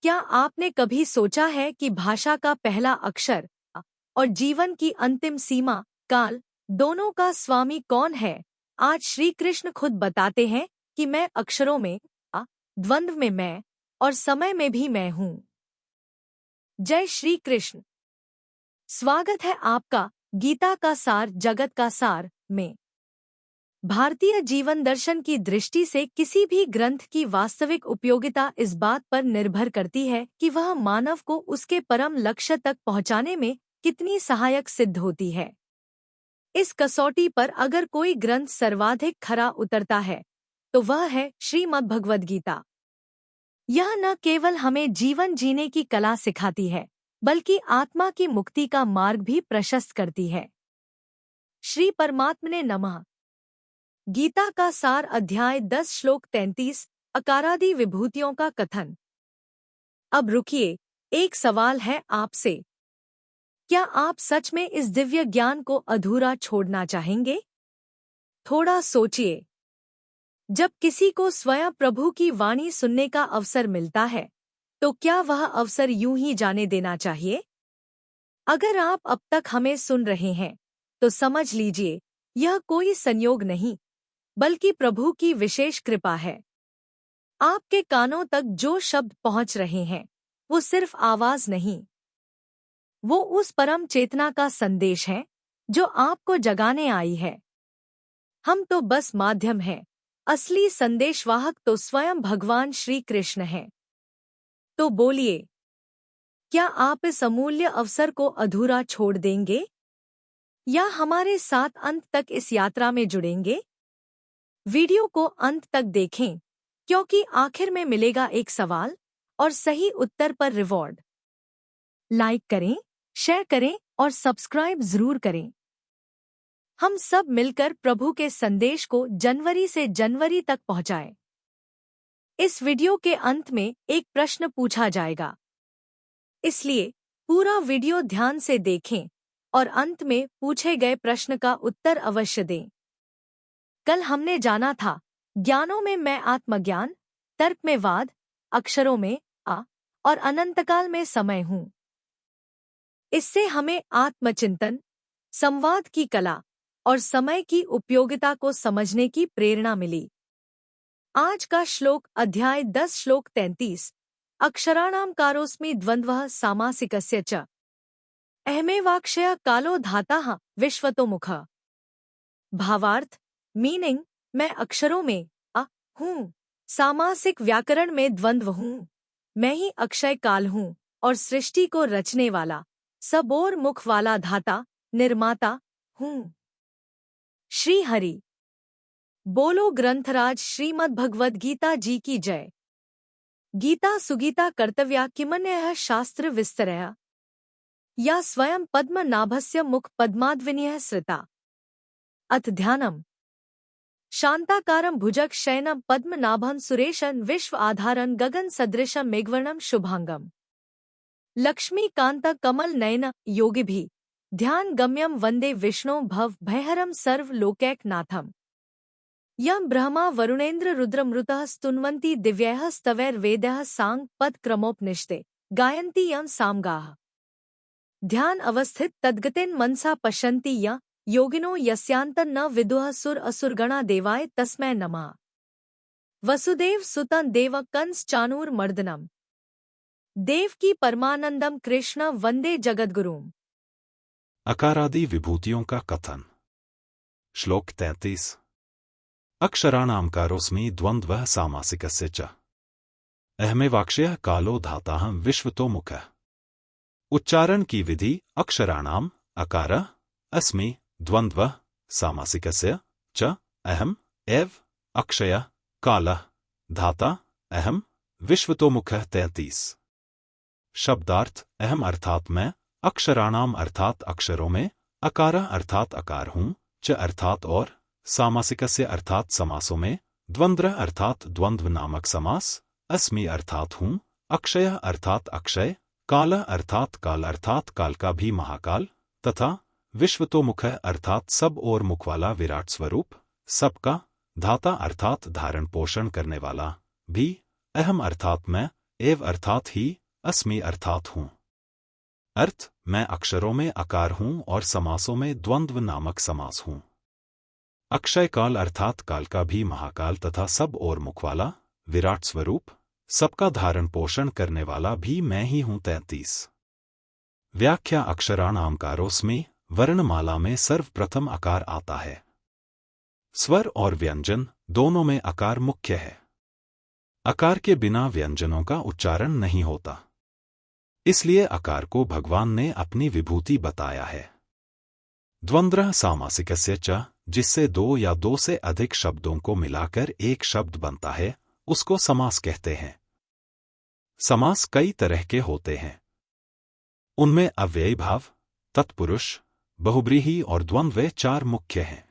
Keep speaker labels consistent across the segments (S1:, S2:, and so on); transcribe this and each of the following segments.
S1: क्या आपने कभी सोचा है कि भाषा का पहला अक्षर अ और जीवन की अंतिम सीमा काल दोनों का स्वामी कौन है? आज श्री कृष्ण खुद बताते हैं कि मैं अक्षरों में द्वंद्व में मैं और समय में भी मैं हूँ। जय श्री कृष्ण। स्वागत है आपका गीता का सार जगत का सार में। भारतीय जीवन दर्शन की दृष्टि से किसी भी ग्रंथ की वास्तविक उपयोगिता इस बात पर निर्भर करती है कि वह मानव को उसके परम लक्ष्य तक पहुंचाने में कितनी सहायक सिद्ध होती है। इस कसौटी पर अगर कोई ग्रंथ सर्वाधिक खरा उतरता है तो वह है श्रीमद्भगवद गीता। यह न केवल हमें जीवन जीने की कला सिखाती है बल्कि आत्मा की मुक्ति का मार्ग भी प्रशस्त करती है। श्री परमात्मने नमः। गीता का सार अध्याय 10 श्लोक 33 अकारादि विभूतियों का कथन। अब रुकिए, एक सवाल है आपसे। क्या आप सच में इस दिव्य ज्ञान को अधूरा छोड़ना चाहेंगे? थोड़ा सोचिए। जब किसी को स्वयं प्रभु की वाणी सुनने का अवसर मिलता है तो क्या वह अवसर यूं ही जाने देना चाहिए? अगर आप अब तक हमें सुन रहे हैं तो समझ लीजिए, यह कोई संयोग नहीं बल्कि प्रभु की विशेष कृपा है। आपके कानों तक जो शब्द पहुंच रहे हैं वो सिर्फ आवाज नहीं, वो उस परम चेतना का संदेश है जो आपको जगाने आई है। हम तो बस माध्यम हैं, असली संदेशवाहक तो स्वयं भगवान श्री कृष्ण हैं। तो बोलिए, क्या आप इस अमूल्य अवसर को अधूरा छोड़ देंगे या हमारे साथ अंत तक इस यात्रा में जुड़ेंगे? वीडियो को अंत तक देखें क्योंकि आखिर में मिलेगा एक सवाल और सही उत्तर पर रिवॉर्ड। लाइक करें, शेयर करें और सब्सक्राइब जरूर करें। हम सब मिलकर प्रभु के संदेश को जनवरी से जनवरी तक पहुंचाएं। इस वीडियो के अंत में एक प्रश्न पूछा जाएगा, इसलिए पूरा वीडियो ध्यान से देखें और अंत में पूछे गए प्रश्न का उत्तर अवश्य दें। कल हमने जाना था ज्ञानों में मैं आत्मज्ञान, तर्क में वाद, अक्षरों में और अनंतकाल में समय हूँ। इससे हमें आत्मचिंतन, संवाद की कला और समय की उपयोगिता को समझने की प्रेरणा मिली। आज का श्लोक अध्याय 10 श्लोक 33 अक्षराणाम कारोस्मि द्वंद्वः सामासिकस्य च अहमेवाक्षय कालो धाताः विश्वतोमुखः। भावार्थ मीनिंग, मैं अक्षरों में हूँ, सामासिक व्याकरण में द्वंद्व हूँ, मैं ही अक्षय काल हूँ और सृष्टि को रचने वाला, सबोर मुख वाला धाता, निर्माता हूँ। श्री हरि बोलो। ग्रंथराज श्रीमद्भगवद गीता जी की जय। गीता सुगीता कर्तव्या किमन्यः शास्त्र विस्तरया या स्वयं पद्मनाभस्य मुख पद्माद्विनीयः सृता। अथ ध्यानम्। शांताकारं भुजग शयनं पद्मनाभं सुरेशं विश्व आधारं गगन सदृशं मेघवर्णं शुभांगम। लक्ष्मीकांत कमल नयन योगिभिः ध्यान गम्यं वंदे विष्णु भव भयहरं सर्व लोकैकनाथम्। यं ब्रह्मा वरुणेन्द्र रुद्रमृतः स्तुन्वन्ति दिव्यैः स्तवैर्वेदैः सांग पद क्रमोपनिषदे गायन्ति यं सामगाः। ध्यान अवस्थित तद्गतेन मनसा पश्यन्ति यं योगिनो यस्यांतं न विदुः सुर असुरगणा देवाय तस्मै नमः। वसुदेव सुतं देव कंस चाणूर मर्दनम देवकी परमानंदम कृष्ण वंदे जगद्गुरुम।
S2: अकारादि विभूतियों का कथन। श्लोक 33 अक्षराणाम कारोस्मि द्वंद्वः सामासिकस्य च अहमेवाक्षयः कालो धाताः विश्वतोमुखः। उच्चारण की विधि अक्षराणाम अकार अस्मि द्वंद्वः सामासिकस्य च अहम एव अक्षयः कालः धाता अहम विश्वतोमुखः। 33 शब्दार्थ अहम अर्थात मैं, अक्षराणाम अर्थात अक्षरों में, अकार अर्थात आकार हूँ, च अर्थात और, सामासिकस्य अर्थात समासों में, द्वंद्व अर्थात द्वंद्व नामक समास, अस्मि अर्थात हूँ, अक्षय अर्थात अक्षय, काल अर्थात काल का भी महाकाल, तथा विश्वतोमुख अर्थात सब और मुख वाला विराट स्वरूप, सबका, धाता अर्थात धारण पोषण करने वाला, भी, अहम अर्थात मैं, एव अर्थात ही, अस्मि अर्थात हूँ। अर्थ, मैं अक्षरों में अकार हूँ और समासों में द्वंद्व नामक समास हूँ। अक्षय काल अर्थात काल का भी महाकाल तथा सब और मुखवाला, विराट स्वरूप, सबका धारण पोषण करने वाला भी मैं ही हूँ। 33 व्याख्या अक्षराणामकारोस्मि, वर्णमाला में सर्वप्रथम अकार आता है। स्वर और व्यंजन दोनों में अकार मुख्य है। अकार के बिना व्यंजनों का उच्चारण नहीं होता, इसलिए अकार को भगवान ने अपनी विभूति बताया है। द्वंद्व सामासिकस्य च, जिससे दो या दो से अधिक शब्दों को मिलाकर एक शब्द बनता है, उसको समास कहते हैं। समास कई तरह के होते हैं। उनमें अव्ययी भाव, तत्पुरुष, बहुब्रीहि और द्वंद्व चार मुख्य हैं।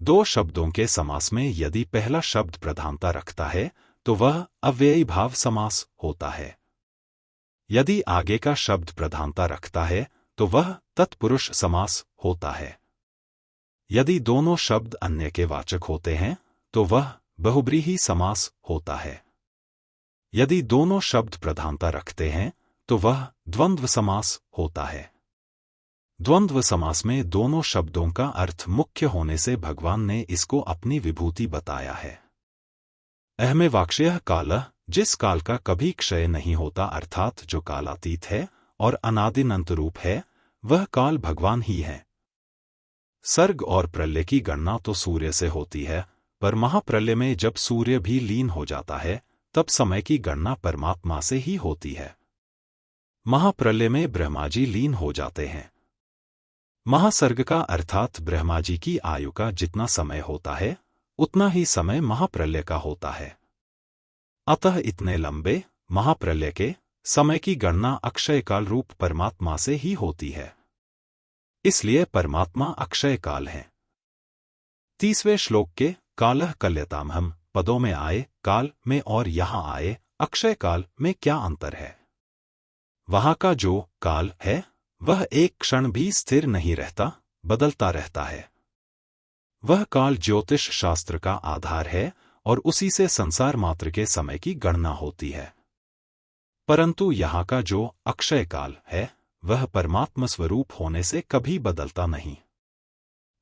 S2: दो शब्दों के समास में यदि पहला शब्द प्रधानता रखता है तो वह अव्ययी भाव समास होता है। यदि आगे का शब्द प्रधानता रखता है तो वह तत्पुरुष समास होता है। यदि दोनों शब्द अन्य के वाचक होते हैं तो वह बहुब्रीहि समास होता है। यदि दोनों शब्द प्रधानता रखते हैं तो वह द्वंद्व समास होता है। द्वंद्व समास में दोनों शब्दों का अर्थ मुख्य होने से भगवान ने इसको अपनी विभूति बताया है। अहमे वाक्ष्यः कालः, जिस काल का कभी क्षय नहीं होता अर्थात जो कालातीत है और अनादिनंत रूप है, वह काल भगवान ही है। सर्ग और प्रलय की गणना तो सूर्य से होती है, पर महाप्रलय में जब सूर्य भी लीन हो जाता है तब समय की गणना परमात्मा से ही होती है। महाप्रलय में ब्रह्मा जी लीन हो जाते हैं। महासर्ग का अर्थात ब्रह्मा जी की आयु का जितना समय होता है उतना ही समय महाप्रलय का होता है। अतः इतने लंबे महाप्रलय के समय की गणना अक्षय काल रूप परमात्मा से ही होती है, इसलिए परमात्मा अक्षय काल है। 30वें श्लोक के कालः कल्यतामहम् पदों में आए काल में और यहां आए अक्षय काल में क्या अंतर है? वहां का जो काल है वह एक क्षण भी स्थिर नहीं रहता, बदलता रहता है। वह काल ज्योतिष शास्त्र का आधार है और उसी से संसार मात्र के समय की गणना होती है। परंतु यहाँ का जो अक्षय काल है वह परमात्मा स्वरूप होने से कभी बदलता नहीं।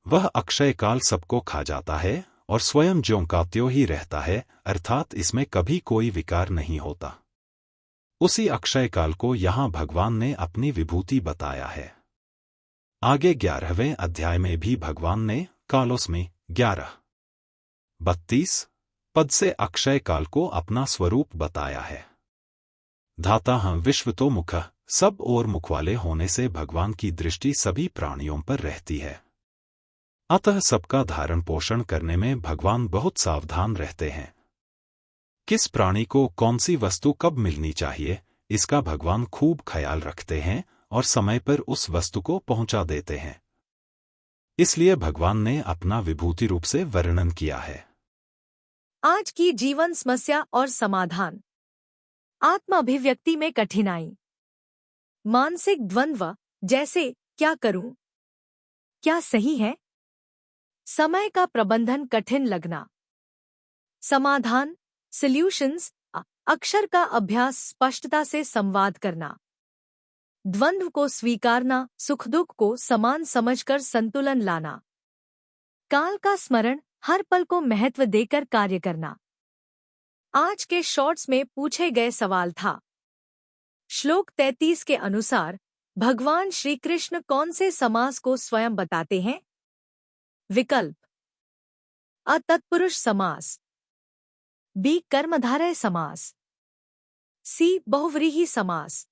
S2: वह अक्षय काल सबको खा जाता है और स्वयं ज्यों का त्यों ही रहता है, अर्थात इसमें कभी कोई विकार नहीं होता। उसी अक्षय काल को यहाँ भगवान ने अपनी विभूति बताया है। आगे 11वें अध्याय में भी भगवान ने कालोस्मि 11-32 पद से अक्षय काल को अपना स्वरूप बताया है। धाता हम विश्वतो मुखः, सब और मुखवाले होने से भगवान की दृष्टि सभी प्राणियों पर रहती है। अतः सबका धारण पोषण करने में भगवान बहुत सावधान रहते हैं। किस प्राणी को कौन सी वस्तु कब मिलनी चाहिए, इसका भगवान खूब ख्याल रखते हैं और समय पर उस वस्तु को पहुंचा देते हैं। इसलिए भगवान ने अपना विभूति रूप से वर्णन किया है।
S1: आज की जीवन समस्या और समाधान। आत्माभिव्यक्ति में कठिनाई। मानसिक द्वंद्व, जैसे क्या करूं, क्या सही है? समय का प्रबंधन कठिन लगना। समाधान, सॉल्यूशंस, अक्षर का अभ्यास, स्पष्टता से संवाद करना। द्वंद्व को स्वीकारना, सुख दुख को समान समझकर संतुलन लाना। काल का स्मरण, हर पल को महत्व देकर कार्य करना। आज के शॉर्ट्स में पूछे गए सवाल था। श्लोक 33 के अनुसार भगवान श्री कृष्ण कौन से समास को स्वयं बताते हैं? विकल्प अ तत्पुरुष समास, बी कर्मधारय समास, सी बहुव्रीहि समास,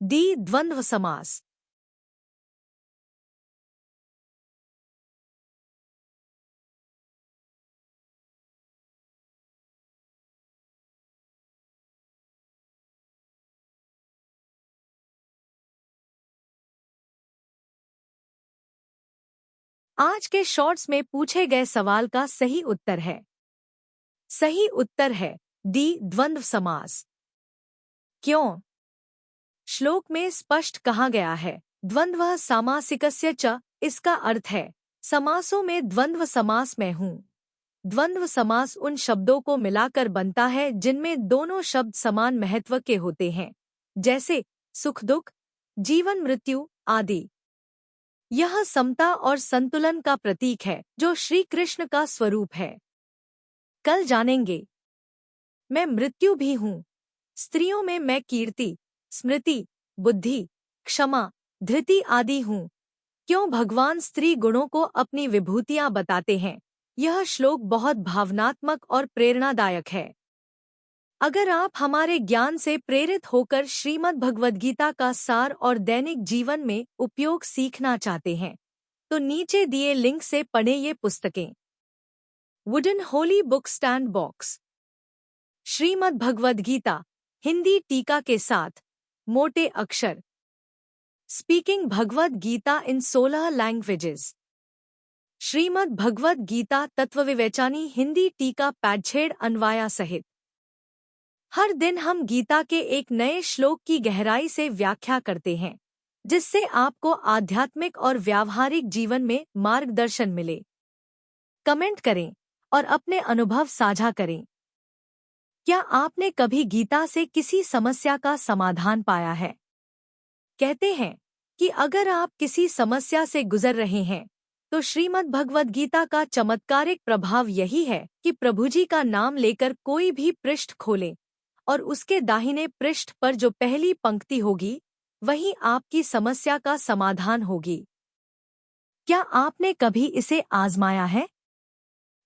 S1: डी द्वंद्व समास। आज के शॉर्ट्स में पूछे गए सवाल का सही उत्तर है। सही उत्तर है डी द्वंद्व समास। क्यों? श्लोक में स्पष्ट कहा गया है द्वंद्व सामासिकस्य च, इसका अर्थ है समासों में द्वंद्व समास में हूं। द्वंद्व समास उन शब्दों को मिलाकर बनता है जिनमें दोनों शब्द समान महत्व के होते हैं, जैसे सुख दुख, जीवन मृत्यु आदि। यह समता और संतुलन का प्रतीक है जो श्री कृष्ण का स्वरूप है। कल जानेंगे। मैं मृत्यु भी हूँ। स्त्रियों में मैं कीर्ति, स्मृति, बुद्धि, क्षमा, धृति आदि हूँ। क्यों भगवान स्त्री गुणों को अपनी विभूतियां बताते हैं। यह श्लोक बहुत भावनात्मक और प्रेरणादायक है। अगर आप हमारे ज्ञान से प्रेरित होकर श्रीमद् भगवद गीता का सार और दैनिक जीवन में उपयोग सीखना चाहते हैं, तो नीचे दिए लिंक से पढ़ें ये पुस्तकें। Wooden holy book stand box, Shrimad Bhagavad Gita Hindi टीका के साथ, मोटे अक्षर, speaking Bhagavad Gita in 16 languages, Shrimad Bhagavad Gita तत्वविवेचनी हिंदी टीका पैडछेड़ अन्वाया सहित। हर दिन हम गीता के एक नए श्लोक की गहराई से व्याख्या करते हैं, जिससे आपको आध्यात्मिक और व्यावहारिक जीवन में मार्गदर्शन मिले। कमेंट करें और अपने अनुभव साझा करें। क्या आपने कभी गीता से किसी समस्या का समाधान पाया है? कहते हैं कि अगर आप किसी समस्या से गुजर रहे हैं, तो श्रीमद् भगवद गीता का चमत्कारिक प्रभाव यही है कि प्रभु जी का नाम लेकर कोई भी पृष्ठ खोले और उसके दाहिने पृष्ठ पर जो पहली पंक्ति होगी, वही आपकी समस्या का समाधान होगी। क्या आपने कभी इसे आजमाया है?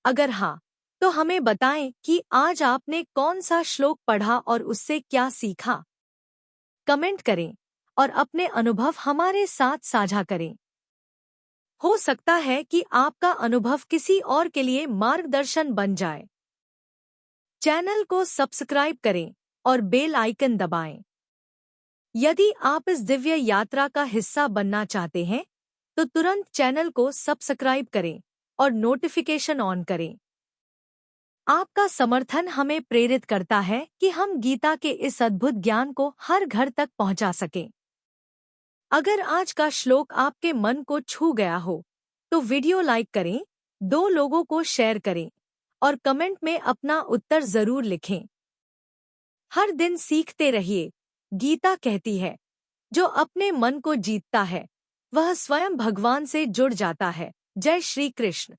S1: अगर हाँ, तो हमें बताएं कि आज आपने कौन सा श्लोक पढ़ा और उससे क्या सीखा। कमेंट करें और अपने अनुभव हमारे साथ साझा करें। हो सकता है कि आपका अनुभव किसी और के लिए मार्गदर्शन बन जाए। चैनल को सब्सक्राइब करें और बेल आइकन दबाएं। यदि आप इस दिव्य यात्रा का हिस्सा बनना चाहते हैं, तो तुरंत चैनल को सब्सक्राइब करें और नोटिफिकेशन ऑन करें। आपका समर्थन हमें प्रेरित करता है कि हम गीता के इस अद्भुत ज्ञान को हर घर तक पहुंचा सकें। अगर आज का श्लोक आपके मन को छू गया हो, तो वीडियो लाइक करें, 2 लोगों को शेयर करें और कमेंट में अपना उत्तर जरूर लिखें। हर दिन सीखते रहिए। गीता कहती है, जो अपने मन को जीतता है, वह स्वयं भगवान से जुड़ जाता है। जय श्री कृष्ण।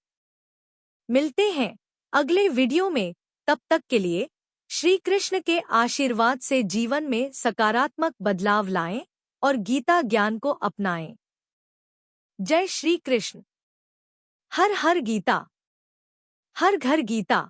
S1: मिलते हैं अगले वीडियो में। तब तक के लिए श्री कृष्ण के आशीर्वाद से जीवन में सकारात्मक बदलाव लाएं और गीता ज्ञान को अपनाएं। जय श्री कृष्ण। हर हर गीता, हर घर गीता।